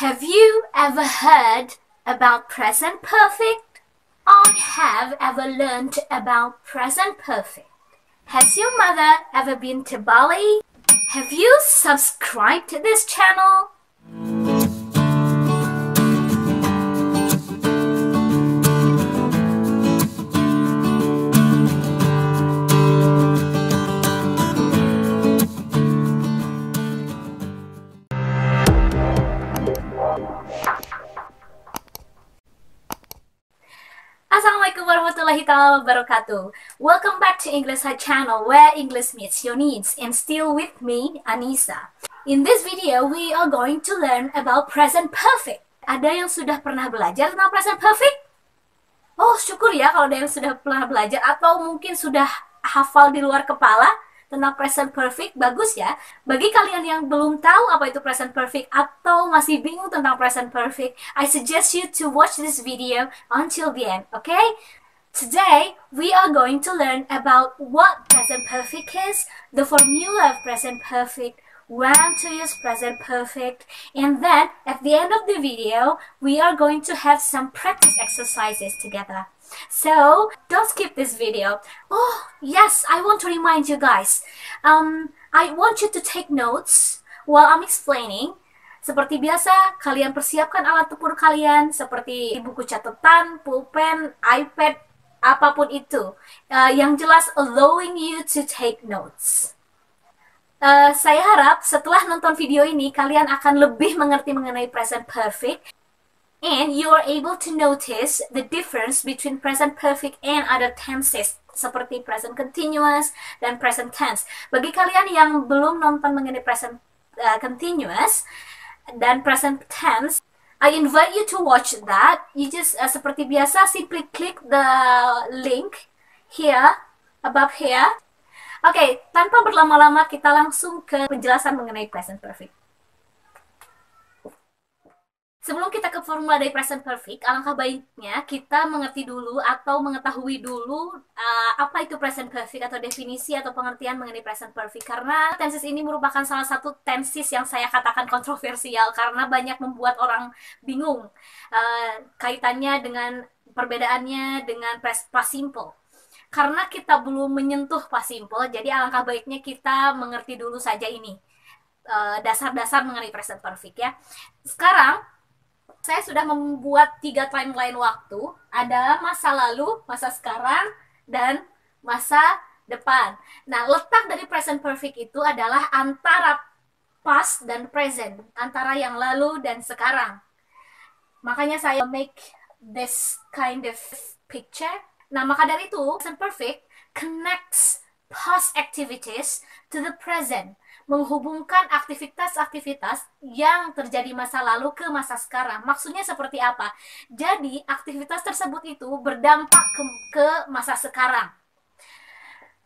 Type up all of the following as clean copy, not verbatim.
Have you ever heard about present perfect? I have ever learned about present perfect. Has your mother ever been to Bali? Have you subscribed to this channel? Assalamualaikum warahmatullahi wabarakatuh. Welcome back to English High Channel, where English meets your needs, and still with me, Anissa. In this video, we are going to learn about present perfect. Ada yang sudah pernah belajar tentang present perfect? Oh, syukur ya kalau ada yang sudah pernah belajar atau mungkin sudah hafal di luar kepala tentang present perfect. Bagus ya. Bagi kalian yang belum tahu apa itu present perfect atau masih bingung tentang present perfect, I suggest you to watch this video until the end, okay? Today, we are going to learn about what present perfect is, the formula of present perfect, when to use present perfect, and then at the end of the video, we are going to have some practice exercises together. So, don't skip this video. Oh, yes, I want to remind you guys. I want you to take notes while I'm explaining. Seperti biasa, kalian persiapkan alat ukur kalian seperti buku catatan, pulpen, iPad, apapun itu. Yang jelas allowing you to take notes. Saya harap setelah nonton video ini, kalian akan lebih mengerti mengenai present perfect. And you are able to notice the difference between present perfect and other tenses seperti present continuous dan present tense. Bagi kalian yang belum nonton mengenai present continuous dan present tense, I invite you to watch that. You just seperti biasa simply click the link here, above here. Oke, tanpa berlama-lama kita langsung ke penjelasan mengenai present perfect. Sebelum kita ke formula dari present perfect, alangkah baiknya kita mengerti dulu atau mengetahui dulu apa itu present perfect atau definisi atau pengertian mengenai present perfect. Karena tenses ini merupakan salah satu tenses yang saya katakan kontroversial karena banyak membuat orang bingung kaitannya dengan perbedaannya dengan past simple. Karena kita belum menyentuh past simple, jadi alangkah baiknya kita mengerti dulu saja ini dasar-dasar mengenai present perfect ya. Sekarang saya sudah membuat 3 timeline waktu, ada masa lalu, masa sekarang, dan masa depan. Nah, letak dari present perfect itu adalah antara past dan present, antara yang lalu dan sekarang. Makanya saya make this kind of picture. Nah, maka dari itu, present perfect connects past activities to the present, menghubungkan aktivitas-aktivitas yang terjadi masa lalu ke masa sekarang. Maksudnya seperti apa? Jadi, aktivitas tersebut itu berdampak ke masa sekarang.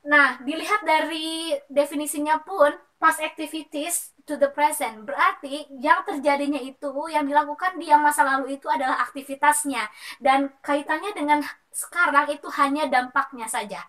Nah, dilihat dari definisinya pun, past activities to the present. Berarti, yang terjadinya itu, yang dilakukan di yang masa lalu itu adalah aktivitasnya. Dan kaitannya dengan sekarang itu hanya dampaknya saja.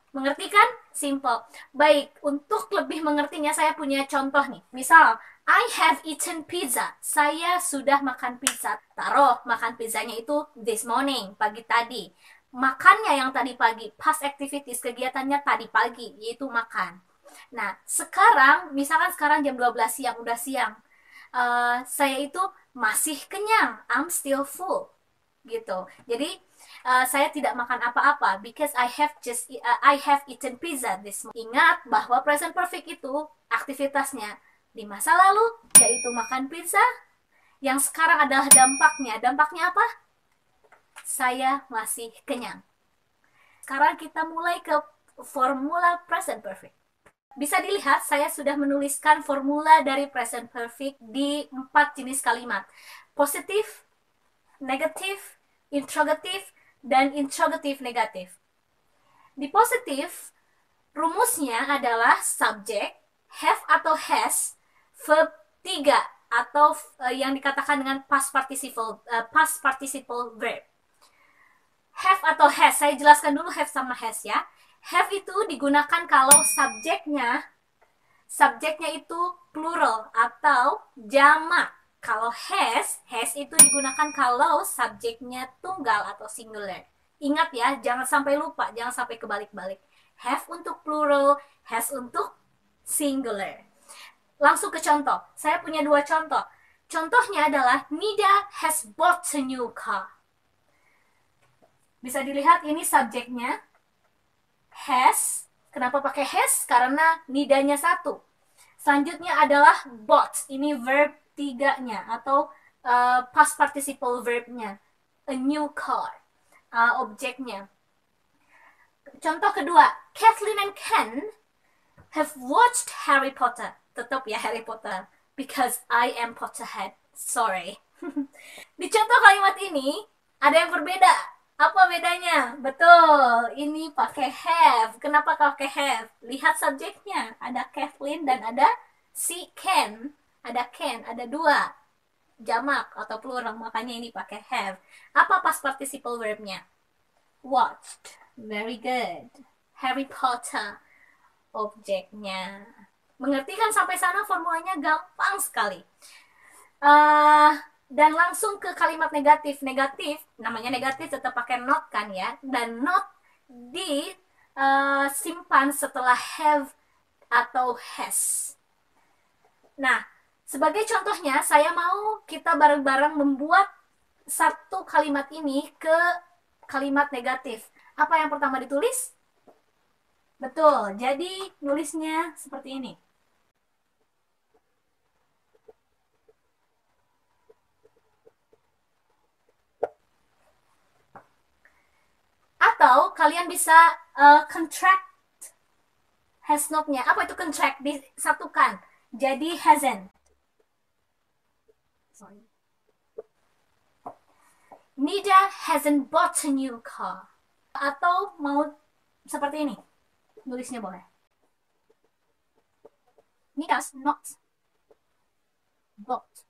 Mengerti kan? Simple. Baik, untuk lebih mengertinya saya punya contoh nih. Misal, I have eaten pizza. Saya sudah makan pizza. Taruh makan pizzanya itu this morning, pagi tadi. Makannya yang tadi pagi, past activities, kegiatannya tadi pagi, yaitu makan. Nah, sekarang, misalkan sekarang jam 12 siang, udah siang. Saya itu masih kenyang. I'm still full. Gitu. Jadi, saya tidak makan apa-apa because I have eaten pizza this morning. Ingat bahwa present perfect itu aktivitasnya di masa lalu yaitu makan pizza, yang sekarang adalah dampaknya. Dampaknya apa? Saya masih kenyang. Sekarang kita mulai ke formula present perfect. Bisa dilihat saya sudah menuliskan formula dari present perfect di 4 jenis kalimat. Positif, negatif, interrogatif, dan interrogatif negatif. Di positif, rumusnya adalah subject, have atau has, verb 3 atau yang dikatakan dengan past participle verb. Have atau has, saya jelaskan dulu have sama has ya. Have itu digunakan kalau subjeknya itu plural atau jamak. Kalau has itu digunakan kalau subjeknya tunggal atau singular. Ingat ya, jangan sampai lupa, jangan sampai kebalik-balik. Have untuk plural, has untuk singular. Langsung ke contoh. Saya punya dua contoh. Contohnya adalah Nida has bought a new car. Bisa dilihat ini subjeknya has. Kenapa pakai has? Karena nidanya satu. Selanjutnya adalah bought. Ini verb tiganya atau past participle verbnya. A new car. Objeknya. Contoh kedua, Kathleen and Ken have watched Harry Potter. Tetap ya Harry Potter. Because I am Potterhead. Sorry. Di contoh kalimat ini, ada yang berbeda. Apa bedanya? Betul, ini pakai have. Kenapa pakai have? Lihat subjeknya. Ada Kathleen dan ada si Ken. Ada Ken, ada dua. Jamak atau plural, makanya ini pakai have. Apa past participle verbnya? Watched. Very good. Harry Potter. Objeknya. Mengerti kan sampai sana formulanya gampang sekali. Dan langsung ke kalimat negatif. Negatif, namanya negatif tetap pakai not kan ya. Dan not disimpan setelah have atau has. Nah, sebagai contohnya, saya mau kita bareng-bareng membuat satu kalimat ini ke kalimat negatif. Apa yang pertama ditulis? Betul, jadi nulisnya seperti ini. Atau kalian bisa contract has not-nya. Apa itu contract? Disatukan. Jadi hasn't. Sorry. Nida hasn't bought a new car. Atau mau seperti ini. Nulisnya boleh. Nida's not bought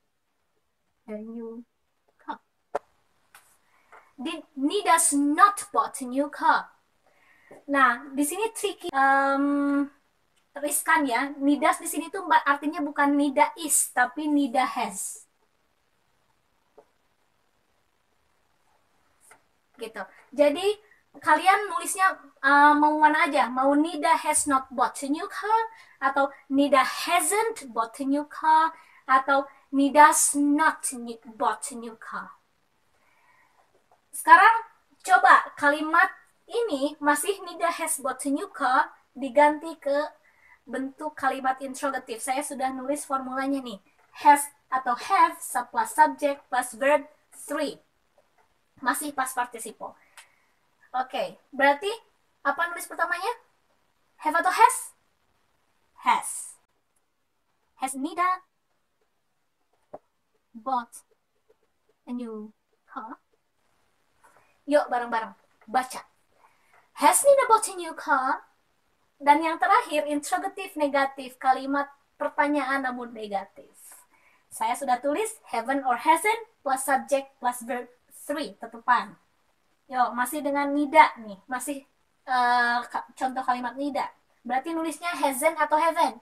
a new car. Nida's not bought a new car. Nah, di sini tricky, riskan ya. Nida's di sini tuh artinya bukan Nida is, tapi Nida has. Gitu. Jadi kalian nulisnya mau mana aja? Mau Nida has not bought a new car, atau Nida hasn't bought a new car, atau Nida's not bought a new car. Sekarang coba kalimat ini masih Nida has bought a new car diganti ke bentuk kalimat interrogatif. Saya sudah nulis formulanya nih. Has atau have plus subject plus verb 3. Masih past participle. Oke, berarti apa nulis pertamanya? Have atau has? Has. Has Nida bought a new car? Yuk bareng-bareng baca. Has Nida bought a new car? Dan yang terakhir interrogatif negatif, kalimat pertanyaan namun negatif. Saya sudah tulis haven't or hasn't plus subject plus verb 3 tetupan. Yuk, masih dengan Nida nih, masih contoh kalimat Nida. Berarti nulisnya hasn't atau haven't?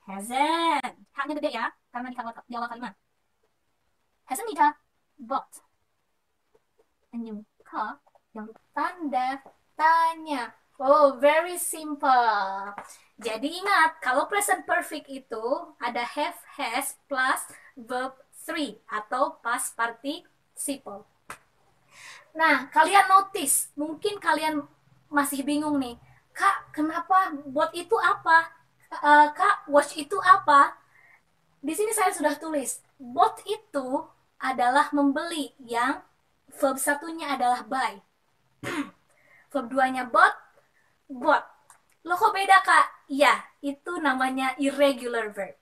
Hasn't. Haknya gede ya, karena di awal kalimat. Hasn't Nida bought a new car? Yang tanda tanya. Oh, very simple. Jadi ingat, kalau present perfect itu ada have, has, plus verb 3 atau past participle. Nah, kalian notice, mungkin kalian masih bingung nih, Kak, kenapa bought itu apa? Kak, watch itu apa? Di sini saya sudah tulis, bought itu adalah membeli, yang verb satunya adalah buy. Verb 2-nya bought. Loh kok beda kak? Ya, itu namanya irregular verb.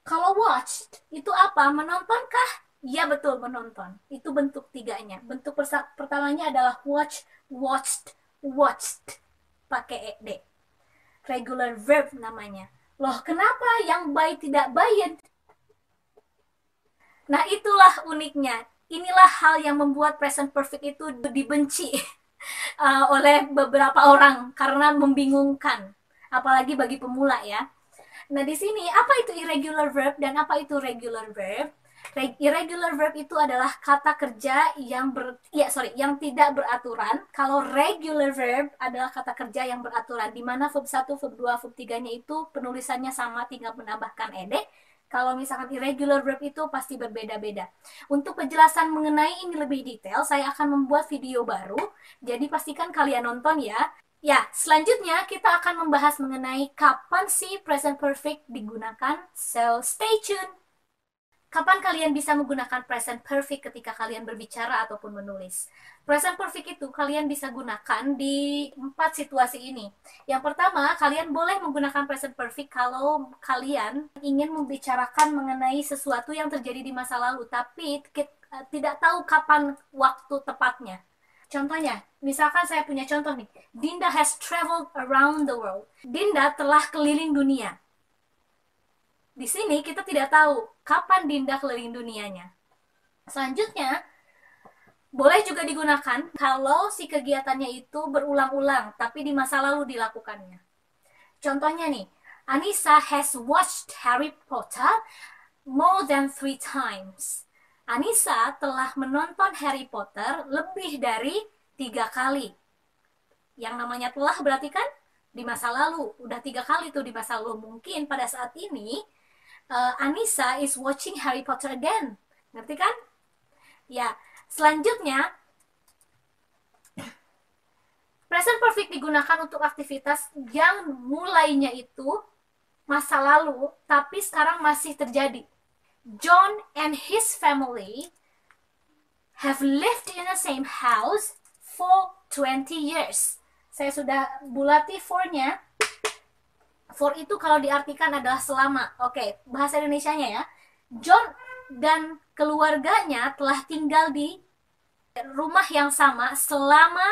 Kalau watched, itu apa? Menontonkah? Ya betul, menonton. Itu bentuk tiganya. Bentuk pertamanya adalah watch, watched, watched. Pakai ed. Regular verb namanya. Loh kenapa yang buy tidak buyed? Nah itulah uniknya. Inilah hal yang membuat present perfect itu dibenci oleh beberapa orang karena membingungkan, apalagi bagi pemula ya. Nah di sini apa itu irregular verb dan apa itu regular verb? Irregular verb itu adalah kata kerja yang tidak beraturan. Kalau regular verb adalah kata kerja yang beraturan, di mana verb 1, verb 2, verb 3-nya itu penulisannya sama, tinggal menambahkan ed. Kalau misalkan irregular verb itu pasti berbeda-beda. Untuk penjelasan mengenai ini lebih detail, saya akan membuat video baru. Jadi pastikan kalian nonton ya. Ya, selanjutnya kita akan membahas mengenai kapan sih present perfect digunakan. So, stay tuned! Kapan kalian bisa menggunakan present perfect ketika kalian berbicara ataupun menulis? Present perfect itu kalian bisa gunakan di 4 situasi ini. Yang pertama, kalian boleh menggunakan present perfect kalau kalian ingin membicarakan mengenai sesuatu yang terjadi di masa lalu, tapi tidak tahu kapan waktu tepatnya. Contohnya, misalkan saya punya contoh nih, Dinda has traveled around the world. Dinda telah keliling dunia. Di sini kita tidak tahu kapan Dinda keliling dunianya. Selanjutnya, boleh juga digunakan kalau si kegiatannya itu berulang-ulang, tapi di masa lalu dilakukannya. Contohnya nih, Anissa has watched Harry Potter more than 3 times. Anissa telah menonton Harry Potter lebih dari 3 kali. Yang namanya telah berarti kan di masa lalu, udah 3 kali tuh di masa lalu. Mungkin pada saat ini Anissa is watching Harry Potter again. Ngerti kan? Ya, selanjutnya present perfect digunakan untuk aktivitas yang mulainya itu masa lalu, tapi sekarang masih terjadi. John and his family have lived in the same house for 20 years. Saya sudah bulati for-nya. For itu kalau diartikan adalah selama. Oke, bahasa Indonesianya ya. John dan keluarganya telah tinggal di rumah yang sama selama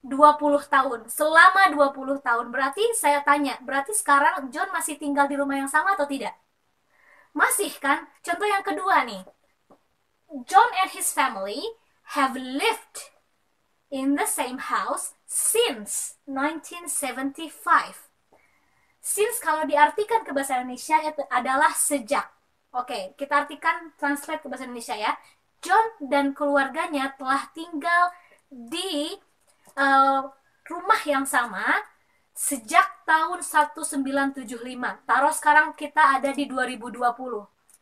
20 tahun. Selama 20 tahun. Berarti saya tanya, berarti sekarang John masih tinggal di rumah yang sama atau tidak? Masih kan? Contoh yang kedua nih. John and his family have lived in the same house since 1975. Since kalau diartikan ke bahasa Indonesia itu adalah sejak. Oke, kita artikan translate ke bahasa Indonesia ya. John dan keluarganya telah tinggal di rumah yang sama sejak tahun 1975. Taruh sekarang kita ada di 2020.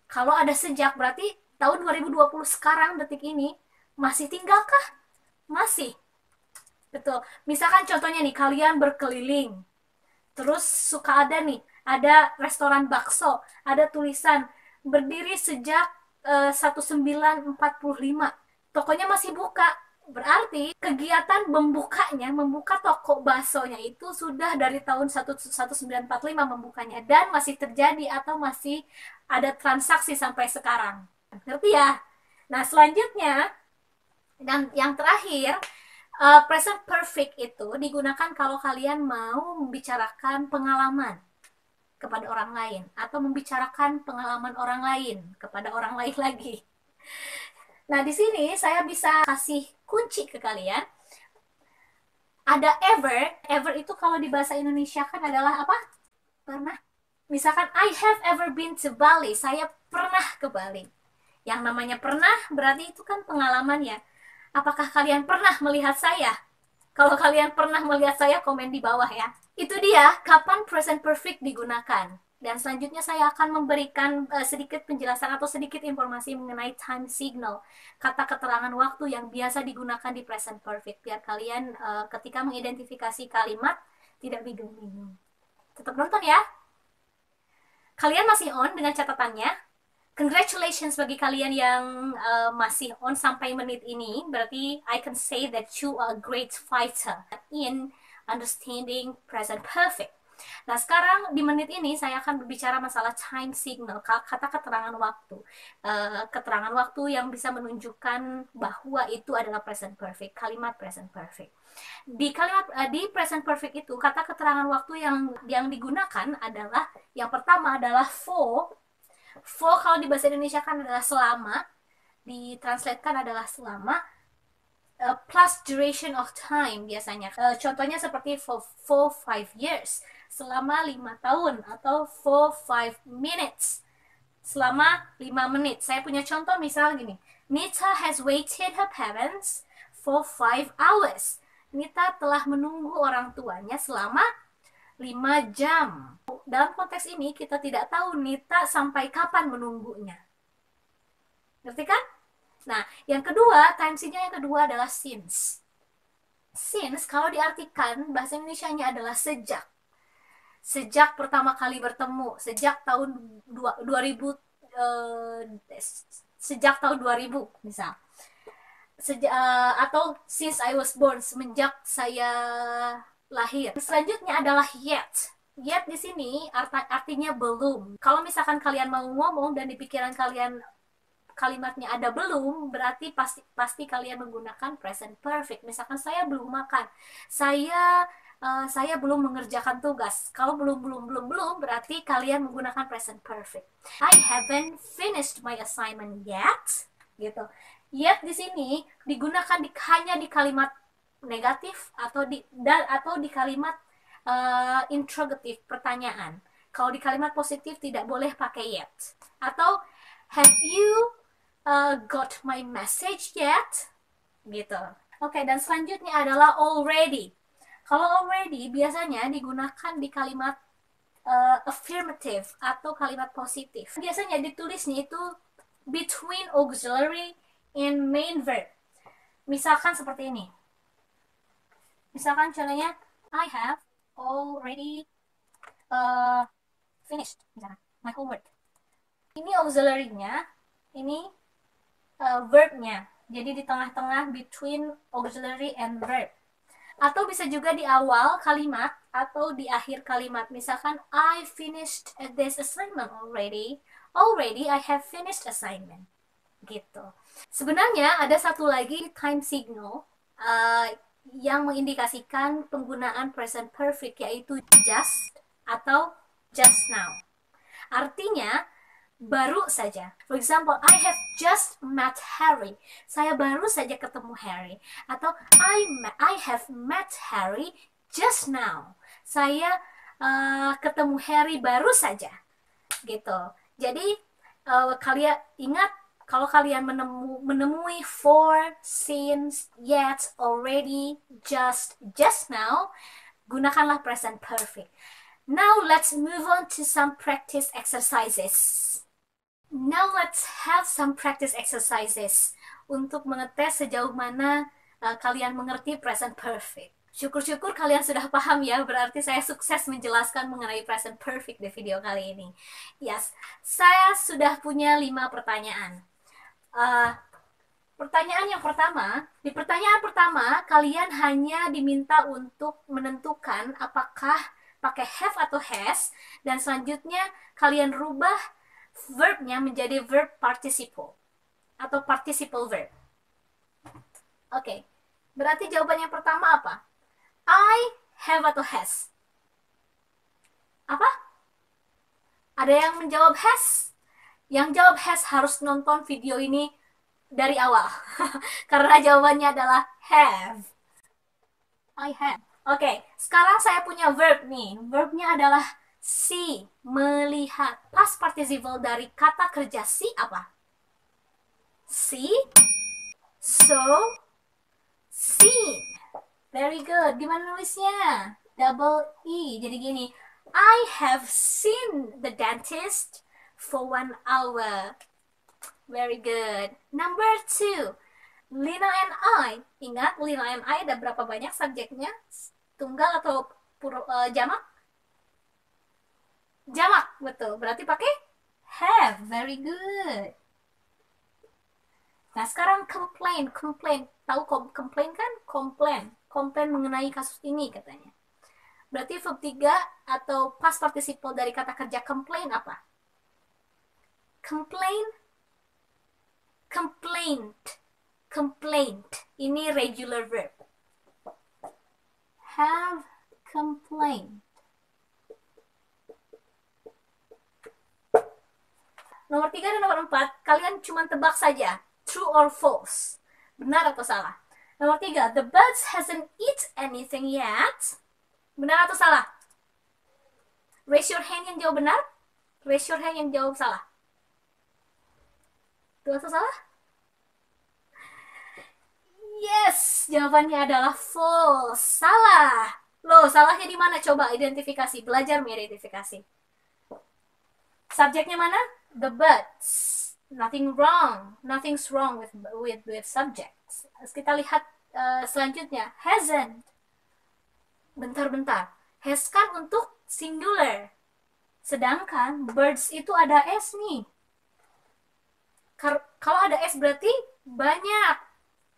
Kalau ada sejak berarti tahun 2020 sekarang detik ini masih tinggalkah? Masih. Betul. Misalkan contohnya nih, kalian berkeliling. Terus suka ada restoran bakso, ada tulisan berdiri sejak 1945. Tokonya masih buka. Berarti kegiatan membuka toko baksonya itu sudah dari tahun 1945 membukanya dan masih terjadi atau masih ada transaksi sampai sekarang. Ngerti ya? Nah, selanjutnya dan yang terakhir, present perfect itu digunakan kalau kalian mau membicarakan pengalaman kepada orang lain atau membicarakan pengalaman orang lain kepada orang lain lagi. Nah, di sini saya bisa kasih kunci ke kalian. Ada ever itu kalau di bahasa Indonesia kan adalah apa? Pernah. Misalkan I have ever been to Bali, saya pernah ke Bali. Yang namanya pernah berarti itu kan pengalaman ya. Apakah kalian pernah melihat saya? Kalau kalian pernah melihat saya, komen di bawah ya. Itu dia kapan present perfect digunakan. Dan selanjutnya saya akan memberikan sedikit penjelasan atau sedikit informasi mengenai time signal, kata keterangan waktu yang biasa digunakan di present perfect, biar kalian ketika mengidentifikasi kalimat tidak bingung-bingung. Tetap nonton ya. Kalian masih on dengan catatannya? Congratulations bagi kalian yang masih on sampai menit ini. Berarti I can say that you are a great fighter in understanding present perfect. Nah, sekarang di menit ini saya akan berbicara masalah time signal, kata keterangan waktu. Keterangan waktu yang bisa menunjukkan bahwa itu adalah present perfect, kalimat present perfect. Di present perfect itu, kata keterangan waktu yang digunakan adalah, yang pertama adalah for. For kalau di bahasa Indonesia kan adalah selama, ditranslatekan adalah selama, plus duration of time biasanya. Contohnya seperti for 5 years, selama 5 tahun, atau for 5 minutes, selama 5 menit. Saya punya contoh misal gini. Nita has waited her parents for 5 hours. Nita telah menunggu orang tuanya selama 5 jam. Dalam konteks ini kita tidak tahu Nita sampai kapan menunggunya. Ngerti kan? Nah, yang kedua, time since-nya yang kedua adalah since. Since kalau diartikan bahasa Indonesianya adalah sejak. Sejak pertama kali bertemu, sejak tahun 2000 sejak tahun 2000 misal. Atau since I was born, semenjak saya lahir. Selanjutnya adalah yet. Yet di sini artinya belum. Kalau misalkan kalian mau ngomong dan di pikiran kalian kalimatnya ada belum, berarti pasti kalian menggunakan present perfect. Misalkan saya belum makan, saya belum mengerjakan tugas. Kalau belum berarti kalian menggunakan present perfect. I haven't finished my assignment yet, gitu. Yet di sini digunakan hanya di kalimat negatif atau di kalimat interrogative, pertanyaan. Kalau di kalimat positif tidak boleh pakai yet. Atau have you got my message yet? Gitu. Oke, dan selanjutnya adalah already. Kalau already biasanya digunakan di kalimat affirmative atau kalimat positif. Biasanya ditulisnya itu between auxiliary and main verb. Misalkan seperti ini. Misalkan contohnya, I have already finished misalkan, my homework. Ini auxiliary-nya, ini verb-nya. Jadi di tengah-tengah between auxiliary and verb. Atau bisa juga di awal kalimat atau di akhir kalimat. Misalkan I finished this assignment already. Already I have finished assignment. Gitu. Sebenarnya ada satu lagi time signal yang mengindikasikan penggunaan present perfect, yaitu just atau just now. Artinya baru saja. For example, I have just met Harry. Saya baru saja ketemu Harry. Atau I have met Harry just now. Saya ketemu Harry baru saja. Gitu. Jadi kalian ingat, kalau kalian menemui for, since, yet, already, just now, gunakanlah present perfect. Now let's move on to some practice exercises. Now let's have some practice exercises untuk mengetes sejauh mana kalian mengerti present perfect. Syukur-syukur kalian sudah paham ya, berarti saya sukses menjelaskan mengenai present perfect di video kali ini. Yes, saya sudah punya 5 pertanyaan. Pertanyaan yang pertama, di pertanyaan pertama kalian hanya diminta untuk menentukan apakah pakai have atau has, dan selanjutnya kalian rubah verbnya menjadi verb participle atau participle verb. Oke, berarti jawaban yang pertama apa? I have atau has? Apa? Ada yang menjawab has? Yang jawab has harus nonton video ini dari awal. Karena jawabannya adalah have. I have. Oke, sekarang saya punya verb nih. Verbnya adalah see, melihat. Past participle dari kata kerja see apa? See, saw, seen. Very good. Gimana nulisnya? Double E. Jadi gini, I have seen the dentist for 1 hour. Very good. Number 2, Lina and I. Ingat, Lina and I ada berapa banyak subjeknya? Tunggal atau jamak? Jamak, betul. Berarti pakai have. Very good. Nah, sekarang complain. Tahu complain kan? Complain mengenai kasus ini katanya. Berarti verb 3 atau past participle dari kata kerja complain apa? Complaint. Ini regular verb. Have complained. Nomor 3 dan nomor 4, kalian cuma tebak saja. True or false. Benar atau salah. Nomor 3, the birds hasn't eat anything yet. Benar atau salah? Raise your hand yang jawab benar. Raise your hand yang jawab salah. Betul atau salah? Yes, jawabannya adalah false. Salah. Loh, salahnya di mana? Coba identifikasi, belajar mengidentifikasi. Subjeknya mana? The birds. Nothing wrong. Nothing's wrong with subjects. Kita lihat selanjutnya. Hasn't. Bentar. Has kan untuk singular. Sedangkan birds itu ada S nih. Kalau ada S berarti banyak.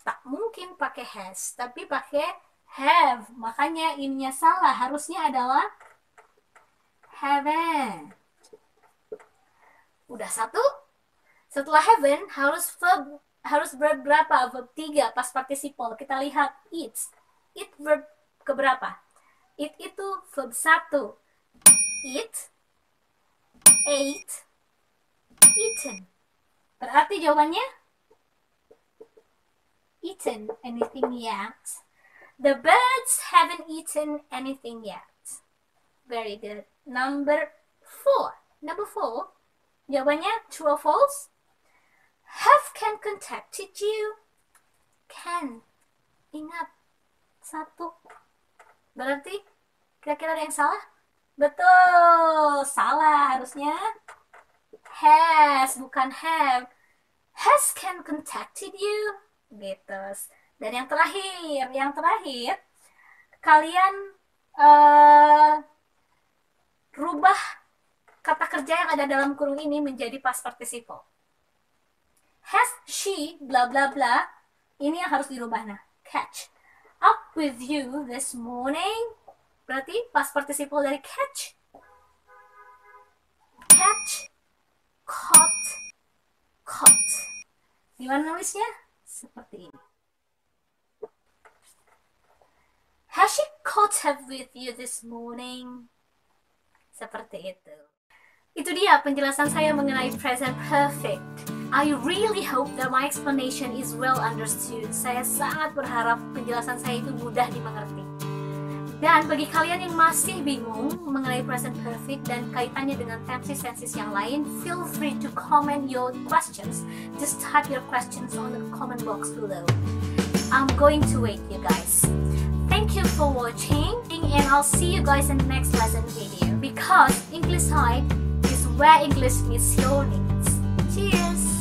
Tak mungkin pakai has, tapi pakai have. Makanya ininya salah. Harusnya adalah haven't. Udah satu. Setelah haven't harus verb berapa? Verb 3 past participle. Kita lihat it. It verb keberapa? It itu verb 1. Eat, ate, eaten. Berarti jawabannya eaten anything yet. The birds haven't eaten anything yet. Very good. Number 4. Jawabannya true or false? Have Ken contacted you? Ken. Ingat. 1. Berarti kira-kira ada yang salah? Betul. Salah harusnya. Has, bukan have. Has Ken contacted you? Gitu. Dan yang terakhir, kalian rubah kata kerja yang ada dalam kurung ini menjadi past participle. Has she bla bla bla, ini yang harus dirubah. Nah, catch up with you this morning, berarti past participle dari catch. Catch, caught. Gimana nulisnya? Seperti ini. Has she caught up with you this morning? Seperti itu. Itu dia penjelasan saya mengenai present perfect. I really hope that my explanation is well understood. Saya sangat berharap penjelasan saya itu mudah dimengerti. Dan bagi kalian yang masih bingung mengenai present perfect dan kaitannya dengan tenses yang lain, feel free to comment your questions. Just type your questions on the comment box below. I'm going to wait you guys. Thank you for watching, and I'll see you guys in the next lesson video, because English Side is where English meets your needs. Cheers!